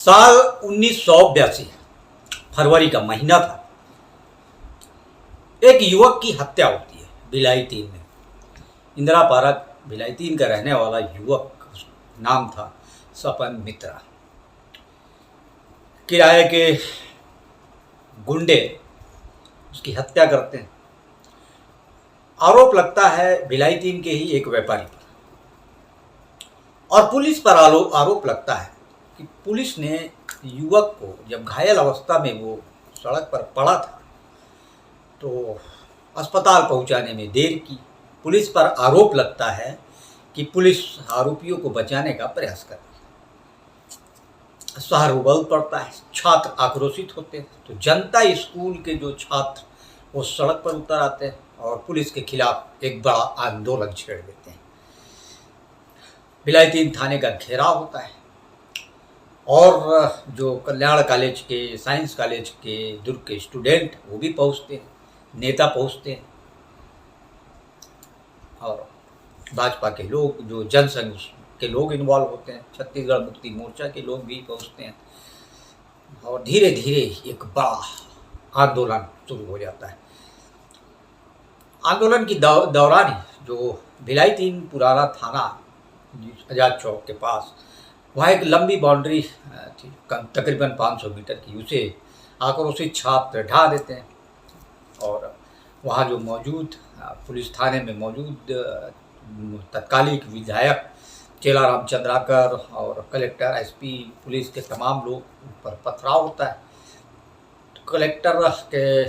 साल 1982 फरवरी का महीना था। एक युवक की हत्या होती है भिलाई 3 में। इंदिरा पार्क भिलाई 3 का रहने वाला युवक, नाम था सपन मित्रा। किराए के गुंडे उसकी हत्या करते हैं। आरोप लगता है भिलाई 3 के ही एक व्यापारी पर, और पुलिस पर आरोप लगता है कि पुलिस ने युवक को जब घायल अवस्था में वो सड़क पर पड़ा था तो अस्पताल पहुंचाने में देर की। पुलिस पर आरोप लगता है कि पुलिस आरोपियों को बचाने का प्रयास कर रही है। शहर उबल पड़ता है, छात्र आक्रोशित होते हैं, तो जनता स्कूल के जो छात्र वो सड़क पर उतर आते हैं और पुलिस के खिलाफ एक बड़ा आंदोलन छेड़ देते हैं। भिलाई 3 थाने का घेराव होता है और जो कल्याण कॉलेज के, साइंस कॉलेज के, दुर्ग के स्टूडेंट वो भी पहुंचते हैं, नेता पहुंचते हैं, और भाजपा के लोग, जो जनसंघ के लोग इन्वॉल्व होते हैं, छत्तीसगढ़ मुक्ति मोर्चा के लोग भी पहुंचते हैं, और धीरे धीरे एक बड़ा आंदोलन शुरू हो जाता है। आंदोलन की दौरान ही जो भिलाई 3 पुराना थाना आजाद चौक के पास, वहाँ एक लंबी बाउंड्री थी तकरीबन 500 मीटर की, उसे आक्रोशित छात्र ढा देते हैं। और वहाँ जो मौजूद पुलिस थाने में मौजूद तत्कालीन विधायक चेलाराम चंद्राकर और कलेक्टर, एसपी, पुलिस के तमाम लोग पर पथराव होता है। तो कलेक्टर के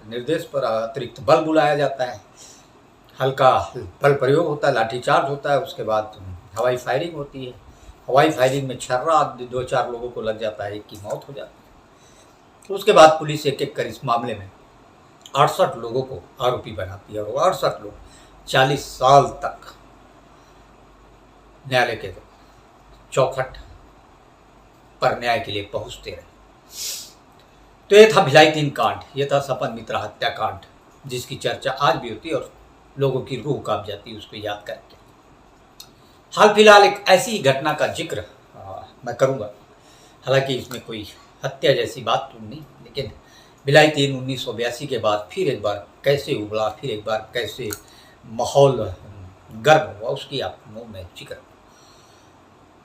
निर्देश पर अतिरिक्त बल बुलाया जाता है, हल्का बल प्रयोग होता है, लाठीचार्ज होता है, उसके बाद हवाई फायरिंग होती है। हवाई फायरिंग में छर्रा 2-4 लोगों को लग जाता है, एक की मौत हो जाती है। तो उसके बाद पुलिस एक एक कर इस मामले में 68 लोगों को आरोपी बनाती है, और 68 लोग 40 साल तक न्यायालय के चौखट पर न्याय के लिए पहुंचते रहे। तो ये था भिलाई 3 कांड, ये था सपन मित्रा हत्याकांड, जिसकी चर्चा आज भी होती है और लोगों की रूह कांप जाती है उसको याद करके। हाल फिलहाल एक ऐसी घटना का जिक्र मैं करूंगा, हालांकि इसमें कोई हत्या जैसी बात तो नहीं, लेकिन भिलाई 3 1982 के बाद फिर एक बार कैसे उबला, फिर एक बार कैसे माहौल गर्म हुआ, उसकी आप मुँह में जिक्र।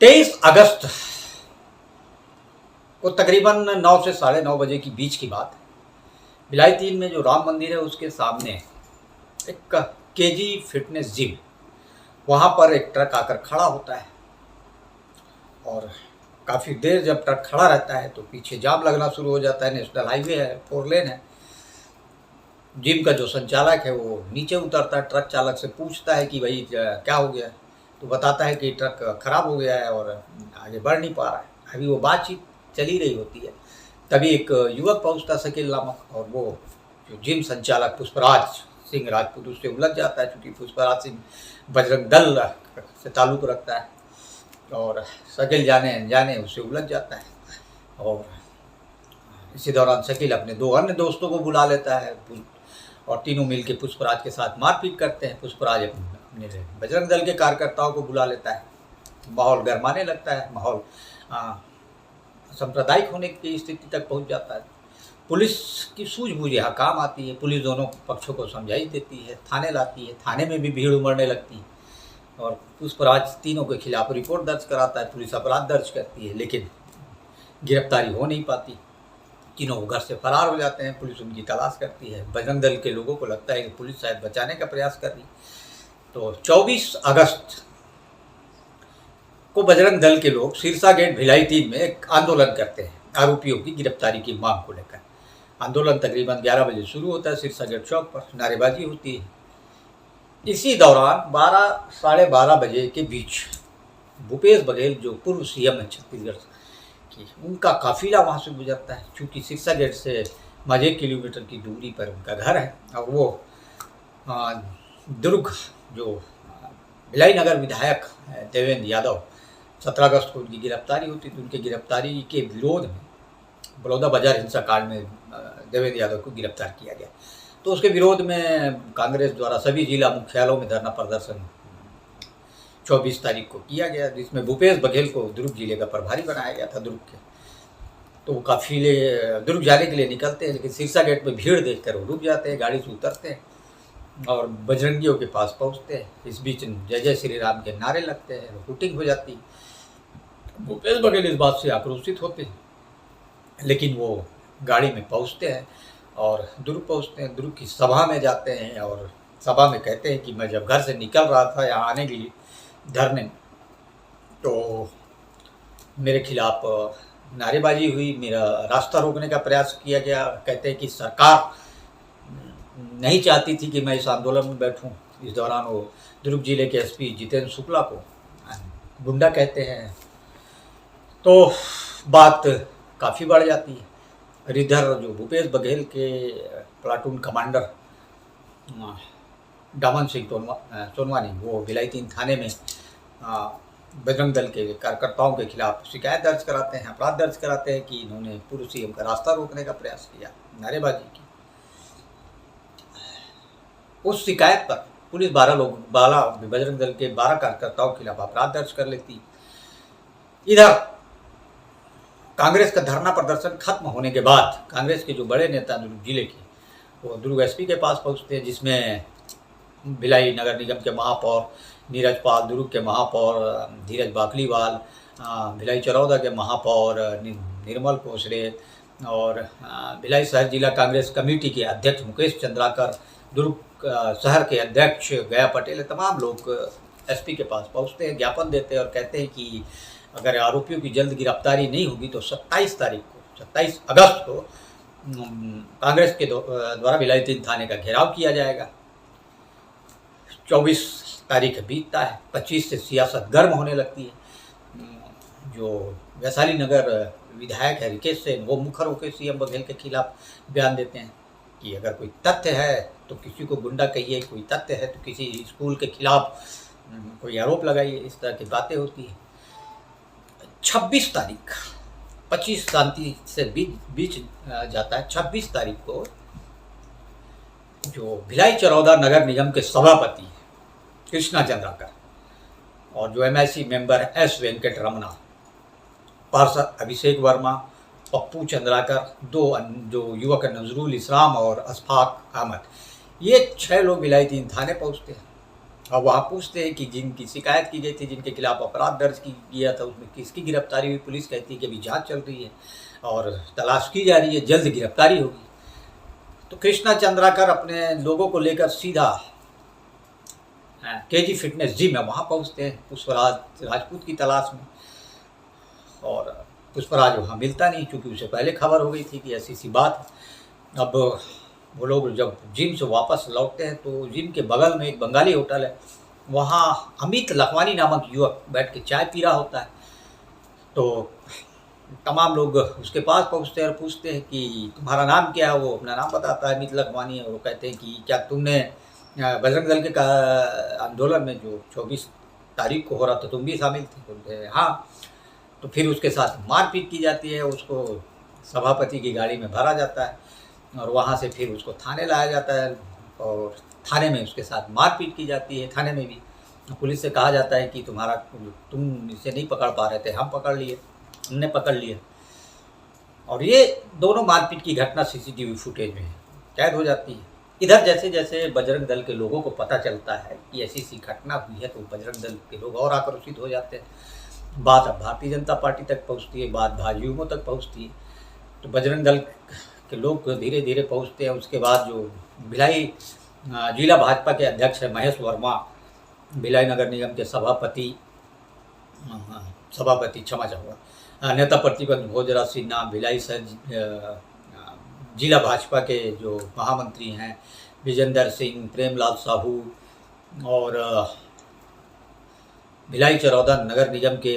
23 अगस्त को तकरीबन 9 से 9:30 बजे की बीच की बात है। भिलाई 3 में जो राम मंदिर है उसके सामने एक केजी फिटनेस जिम, वहाँ पर एक ट्रक आकर खड़ा होता है, और काफ़ी देर जब ट्रक खड़ा रहता है तो पीछे जाम लगना शुरू हो जाता है। नेशनल हाईवे है, 4 लेन है। जिम का जो संचालक है वो नीचे उतरता है, ट्रक चालक से पूछता है कि भाई क्या हो गया, तो बताता है कि ट्रक खराब हो गया है और आगे बढ़ नहीं पा रहा है। अभी वो बातचीत चली रही होती है, तभी एक युवक पहुँचता शकील नामक, और वो जो जिम संचालक पुष्पराज सिंह राजपूत, उससे उलझ जाता है, क्योंकि पुष्पराज सिंह बजरंग दल से ताल्लुक़ रखता है, और शकील जाने अनजाने उससे उलझ जाता है। और इसी दौरान शकील अपने 2 अन्य दोस्तों को बुला लेता है, और तीनों मिलकर पुष्पराज के साथ मारपीट करते हैं। पुष्पराज अपने बजरंग दल के कार्यकर्ताओं को बुला लेता है, माहौल गरमाने लगता है, माहौल सांप्रदायिक होने की स्थिति तक पहुंच जाता है। पुलिस की सूझबूझ यहाँ काम आती है, पुलिस दोनों पक्षों को समझाई देती है, थाने लाती है, थाने में भी भीड़ उमड़ने लगती है, और पुष्पराज तीनों के खिलाफ रिपोर्ट दर्ज कराता है, पुलिस अपराध दर्ज करती है, लेकिन गिरफ्तारी हो नहीं पाती। तीनों घर से फरार हो जाते हैं, पुलिस उनकी तलाश करती है। बजरंग दल के लोगों को लगता है कि पुलिस शायद बचाने का प्रयास कर रही। तो 24 अगस्त को बजरंग दल के लोग सिरसा गेट भिलाई 3 में एक आंदोलन करते हैं आरोपियों की गिरफ्तारी की मांग को लेकर। आंदोलन तकरीबन 11 बजे शुरू होता है, सिरसा गेट चौक पर नारेबाजी होती है। इसी दौरान 12 साढ़े 12 बजे के बीच भूपेश बघेल, जो पूर्व सीएम है छत्तीसगढ़ की, उनका काफिला वहाँ से गुजरता है। चूँकि सिरसा गेट से 1 किलोमीटर की दूरी पर उनका घर है, और वो दुर्ग जो भिलाई नगर विधायक देवेंद्र यादव, 17 अगस्त को उनकी गिरफ्तारी होती, तो उनकी गिरफ्तारी के विरोध में बलौदा बाजार हिंसाकांड में देवेंद्र यादव को गिरफ्तार किया गया। तो उसके विरोध में कांग्रेस द्वारा सभी जिला मुख्यालयों में धरना प्रदर्शन 24 तारीख को किया गया, जिसमें भूपेश बघेल को दुर्ग जिले का प्रभारी बनाया गया था। दुर्ग के तो वो काफ़िले दुर्ग जाने के लिए निकलते हैं, लेकिन सिरसा गेट पे भीड़ देखकर वो रुक जाते हैं, गाड़ी से उतरते हैं और बजरंगियों के पास पहुंचते हैं। इस बीच जय जय श्री राम के नारे लगते हैं, शूटिंग हो जाती है। भूपेश बघेल इस बात से आक्रोशित होते हैं, लेकिन वो गाड़ी में पहुंचते हैं और दुर्ग पहुंचते हैं। दुर्ग की सभा में जाते हैं और सभा में कहते हैं कि मैं जब घर से निकल रहा था यहाँ आने के लिए धरने, तो मेरे खिलाफ नारेबाजी हुई, मेरा रास्ता रोकने का प्रयास किया गया। कहते हैं कि सरकार नहीं चाहती थी कि मैं इस आंदोलन में बैठूं। इस दौरान वो दुर्ग जिले के एसपी जितेंद्र शुक्ला को गुंडा कहते हैं। तो बात काफ़ी बढ़ जाती है। इधर जो भूपेश बघेल के प्लाटून कमांडर दामन सिंह सोनवानी वो भिलाई 3 थाने में बजरंग दल के कार्यकर्ताओं के खिलाफ शिकायत दर्ज कराते हैं, अपराध दर्ज कराते हैं कि इन्होंने पूर्व सीएम का रास्ता रोकने का प्रयास किया, नारेबाजी की। उस शिकायत पर पुलिस 12 बजरंग दल के 12 कार्यकर्ताओं के खिलाफ अपराध दर्ज कर लेती। इधर कांग्रेस का धरना प्रदर्शन खत्म होने के बाद कांग्रेस के जो बड़े नेता दुर्ग जिले के वो दुर्ग एसपी के पास पहुंचते हैं, जिसमें भिलाई नगर निगम के महापौर नीरज पाल, दुर्ग के महापौर धीरज बाकलीवाल, भिलाई चरौदा के महापौर निर्मल कोसरे और भिलाई शहर जिला कांग्रेस कमेटी के अध्यक्ष मुकेश चंद्राकर, दुर्ग शहर के अध्यक्ष गया पटेल, तमाम लोग एसपी के पास पहुंचते हैं, ज्ञापन देते हैं और कहते हैं कि अगर आरोपियों की जल्द गिरफ्तारी नहीं होगी तो 27 अगस्त को कांग्रेस के द्वारा भिलाई 3 थाने का घेराव किया जाएगा। 24 तारीख बीतता है, 25 से सियासत गर्म होने लगती है। जो वैशाली नगर विधायक है रिकेश सेन, वो मुखर होकर सीएम बघेल के खिलाफ बयान देते हैं कि अगर कोई तथ्य है तो किसी को गुंडा कहिए, कोई तथ्य है तो किसी स्कूल के खिलाफ कोई आरोप लगाइए। इस तरह की बातें होती हैं। 26 तारीख 25 शांति से बीच जाता है। 26 तारीख को जो भिलाई चरौदा नगर निगम के सभापति कृष्णा चंद्राकर और जो MIC member S Venkat Ramana, पार्षद अभिषेक वर्मा, पप्पू चंद्राकर, 2 जो युवक नजरुल इस्लाम और अशफाक अहमद, ये 6 लोग भिलाई 3 थाने पहुंचते हैं और वहाँ पूछते हैं कि जिनकी शिकायत की गई थी, जिनके खिलाफ अपराध दर्ज किया था, उसमें किसकी गिरफ्तारी हुई। पुलिस कहती है कि अभी जांच चल रही है और तलाश की जा रही है, जल्द गिरफ्तारी होगी। तो कृष्णा चंद्राकर अपने लोगों को लेकर सीधा केजी फिटनेस जिम है वहाँ पहुँचते हैं पुष्पराज राजपूत की तलाश में, और पुष्पराज वहाँ मिलता नहीं, क्योंकि उसे पहले खबर हो गई थी कि ऐसी सी बात है। अब वो लोग जब जिम से वापस लौटते हैं तो जिम के बगल में एक बंगाली होटल है, वहाँ अमित लखवानी नामक युवक बैठ के चाय पी रहा होता है। तो तमाम लोग उसके पास पहुँचते हैं और पूछते हैं कि तुम्हारा नाम क्या है। वो अपना नाम बताता है, अमित लखवानी है। और वो कहते हैं कि क्या तुमने बजरंग दल के आंदोलन में जो 24 तारीख को हो रहा था तुम भी शामिल थे? बोलते हैं हाँ। तो फिर उसके साथ मारपीट की जाती है, उसको सभापति की गाड़ी में भरा जाता है और वहाँ से फिर उसको थाने लाया जाता है और थाने में उसके साथ मारपीट की जाती है। थाने में भी पुलिस से कहा जाता है कि तुम इसे नहीं पकड़ पा रहे थे, हमने पकड़ लिए। और ये दोनों मारपीट की घटना सीसीटीवी फुटेज में कैद हो जाती है। इधर जैसे जैसे बजरंग दल के लोगों को पता चलता है कि ऐसी घटना हुई है तो बजरंग दल के लोग और आक्रोशित हो जाते हैं। बात अब भारतीय जनता पार्टी तक पहुंचती है, बात भाजयुमो तक पहुंचती है। तो बजरंग दल के लोग धीरे धीरे पहुंचते हैं। उसके बाद जो भिलाई जिला भाजपा के अध्यक्ष है महेश वर्मा, भिलाई नगर निगम के सभापति नेता प्रतिपक्ष भोजराज सिन्हा, भिलाई शहर जिला भाजपा के जो महामंत्री हैं विजेंद्र सिंह, प्रेमलाल साहू और भिलाई चरौदा नगर निगम के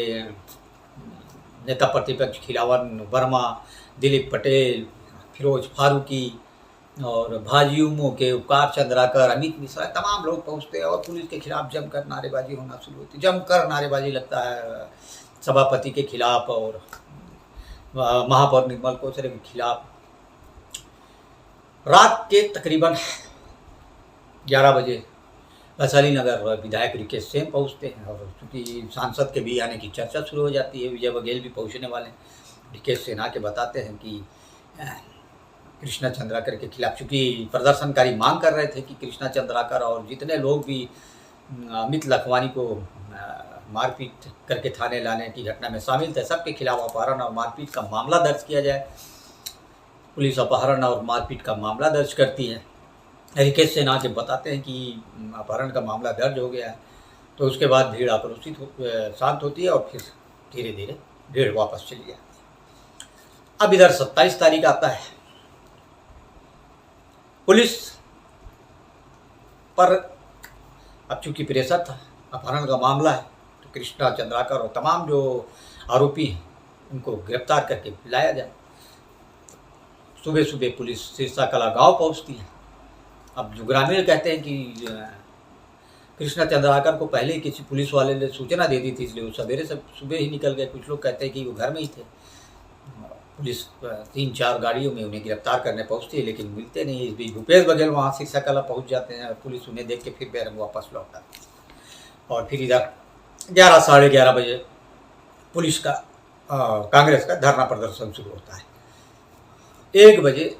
नेता प्रतिपक्ष खिलावन वर्मा, दिलीप पटेल, फिरोज फारूकी और भाजयुमो के उपकार चंद्राकर, अमित मिश्रा, तमाम लोग पहुंचते हैं और पुलिस के खिलाफ जमकर नारेबाजी होना शुरू होती है। जमकर नारेबाजी लगता है सभापति के खिलाफ और महापौर निर्मल कोसरे के खिलाफ। रात के तकरीबन 11 बजे वैशाली नगर विधायक रिकेश सेन पहुंचते हैं और चूँकि सांसद के भी आने की चर्चा शुरू हो जाती है, विजय बघेल भी पहुंचने वाले हैं। डीके सिन्हा के बताते हैं कि कृष्णा चंद्राकर के खिलाफ, चूँकि प्रदर्शनकारी मांग कर रहे थे कि कृष्णा चंद्राकर और जितने लोग भी अमित लखवानी को मारपीट करके थाने लाने की घटना में शामिल थे, सबके खिलाफ अपहरण और मारपीट का मामला दर्ज किया जाए। पुलिस अपहरण और मारपीट का मामला दर्ज करती है। रिकेश सिन्हा जब बताते हैं कि अपहरण का मामला दर्ज हो गया है, तो उसके बाद भीड़ आक्रोशित शांत होती है और फिर धीरे धीरे भीड़ वापस चली जाती है। अब इधर 27 तारीख आता है। पुलिस पर अब चूंकि प्रेशर था, अपहरण का मामला है, तो कृष्णा चंद्राकर और तमाम जो आरोपी हैं उनको गिरफ्तार करके लाया जाए। सुबह सुबह पुलिस सिरसाकला गांव पहुंचती है। अब जो ग्रामीण कहते हैं कि कृष्णा चंद्राकर को पहले ही किसी पुलिस वाले ने सूचना दे दी थी, इसलिए वो सवेरे से सुबह ही निकल गए। कुछ लोग कहते हैं कि वो घर में ही थे। पुलिस 3-4 गाड़ियों में उन्हें गिरफ्तार करने पहुंचती है, लेकिन मिलते नहीं। इस बीच भूपेश बघेल वहाँ सिरसाकला पहुँच जाते हैं और पुलिस उन्हें देख के फिर बैरंग वापस लौटता है। और फिर इधर 11 साढ़े 11 बजे पुलिस का कांग्रेस का धरना प्रदर्शन शुरू होता है। 1 बजे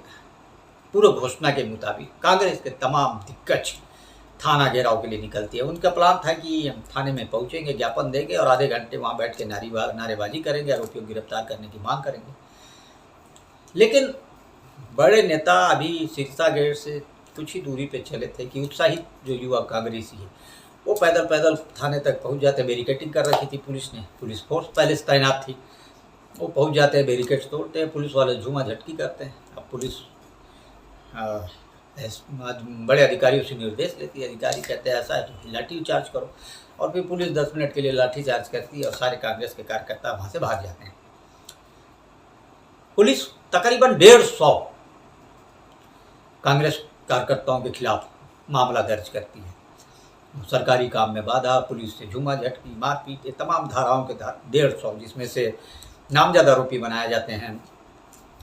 पूर्व घोषणा के मुताबिक कांग्रेस के तमाम दिग्गज थाना घेराव के लिए निकलती है। उनका प्लान था कि हम थाने में पहुंचेंगे, ज्ञापन देंगे और आधे घंटे वहां बैठ के नारेबाजी करेंगे, आरोपियों को गिरफ्तार करने की मांग करेंगे। लेकिन बड़े नेता अभी सिरसा गेट से कुछ ही दूरी पे चले थे कि उत्साहित जो युवा कांग्रेसी है वो पैदल पैदल थाने तक पहुंच जाते। बैरिकेडिंग कर रखी थी पुलिस ने, पुलिस फोर्स पहले से तैनात थी। वो पहुंच जाते हैं, बैरिकेड्स तोड़ते हैं, पुलिस वाले झूमा झटकी करते हैं। अब पुलिस बड़े अधिकारियों से निर्देश लेती है। अधिकारी कहते हैं ऐसा है तो लाठी चार्ज करो, और फिर पुलिस 10 मिनट के लिए लाठी चार्ज करती है और सारे कांग्रेस के कार्यकर्ता वहाँ से भाग जाते हैं। पुलिस तकरीबन 150 कांग्रेस कार्यकर्ताओं के खिलाफ मामला दर्ज करती है। सरकारी काम में बाधा, पुलिस से झूमा झटकी, मारपीट, ये तमाम धाराओं के तहत 150, जिसमें से नामजद आरोपी बनाए जाते हैं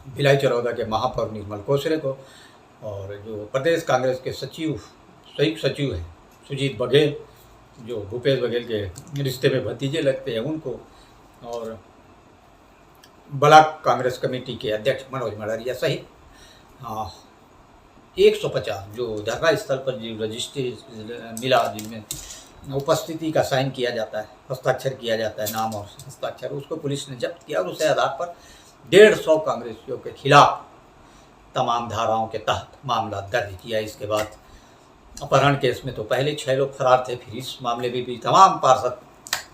भिलाई चरौदा के महापौर निर्मल कोसरे को, और जो प्रदेश कांग्रेस के संयुक्त सचिव हैं सुजीत बघेल, जो भूपेश बघेल के रिश्ते में भतीजे लगते हैं, उनको, और ब्लॉक कांग्रेस कमेटी के अध्यक्ष मनोज मडारिया सहित 150 जो धरना स्थल पर जो रजिस्ट्री मिला, जिनमें उपस्थिति का साइन किया जाता है, हस्ताक्षर किया जाता है, नाम और हस्ताक्षर, उसको पुलिस ने जब्त किया और उसे आधार पर 150 कांग्रेसियों के खिलाफ तमाम धाराओं के तहत मामला दर्ज किया। इसके बाद अपहरण केस में तो पहले 6 लोग फरार थे, फिर इस मामले में भी तमाम पार्षद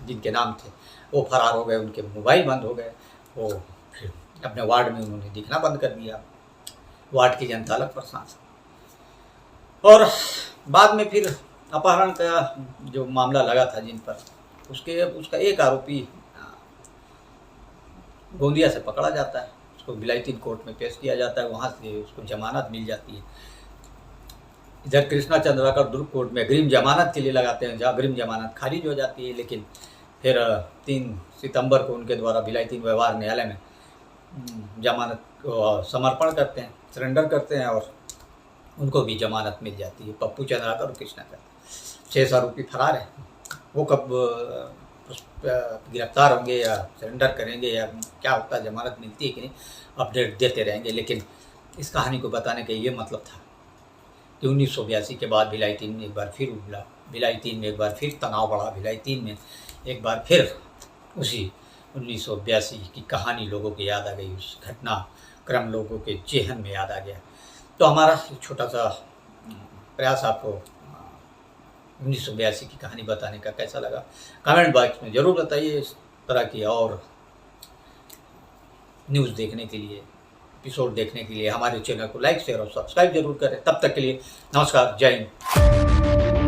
जिनके नाम थे वो फरार हो गए, उनके मोबाइल बंद हो गए, वो फिर अपने वार्ड में उन्होंने दिखना बंद कर दिया। वार्ड की जनता अलग परेशान। और बाद में फिर अपहरण का जो मामला लगा था जिन पर, उसका एक आरोपी गोंदिया से पकड़ा जाता है, उसको भिलाई 3 कोर्ट में पेश किया जाता है, वहाँ से उसको जमानत मिल जाती है। इधर कृष्णा चंद्राकर दुर्ग कोर्ट में अग्रिम जमानत के लिए लगाते हैं, जहाँ अग्रिम जमानत खारिज हो जाती है, लेकिन फिर 3 सितंबर को उनके द्वारा भिलाई 3 व्यवहार न्यायालय में जमानत को समर्पण करते हैं, सरेंडर करते हैं और उनको भी जमानत मिल जाती है। पप्पू चंद्राकर और कृष्णा चंद्राकर 6 आरोपी फरार हैं। वो कब गिरफ्तार होंगे या सरेंडर करेंगे या क्या होता है, जमानत मिलती है कि नहीं, अपडेट देते रहेंगे। लेकिन इस कहानी को बताने का ये मतलब था कि 1982 के बाद भिलाई 3 में एक बार फिर उबला, भिलाई 3 में एक बार फिर तनाव बढ़ा, भिलाई 3 में एक बार फिर उसी 1982 की कहानी लोगों को याद आ गई, उस घटना क्रम लोगों के चेहन में याद आ गया। तो हमारा छोटा सा प्रयास आपको 1982 की कहानी बताने का कैसा लगा, कमेंट बॉक्स में ज़रूर बताइए। इस तरह की और न्यूज़ देखने के लिए, एपिसोड देखने के लिए हमारे चैनल को लाइक, शेयर और सब्सक्राइब जरूर करें। तब तक के लिए नमस्कार, जय हिंद।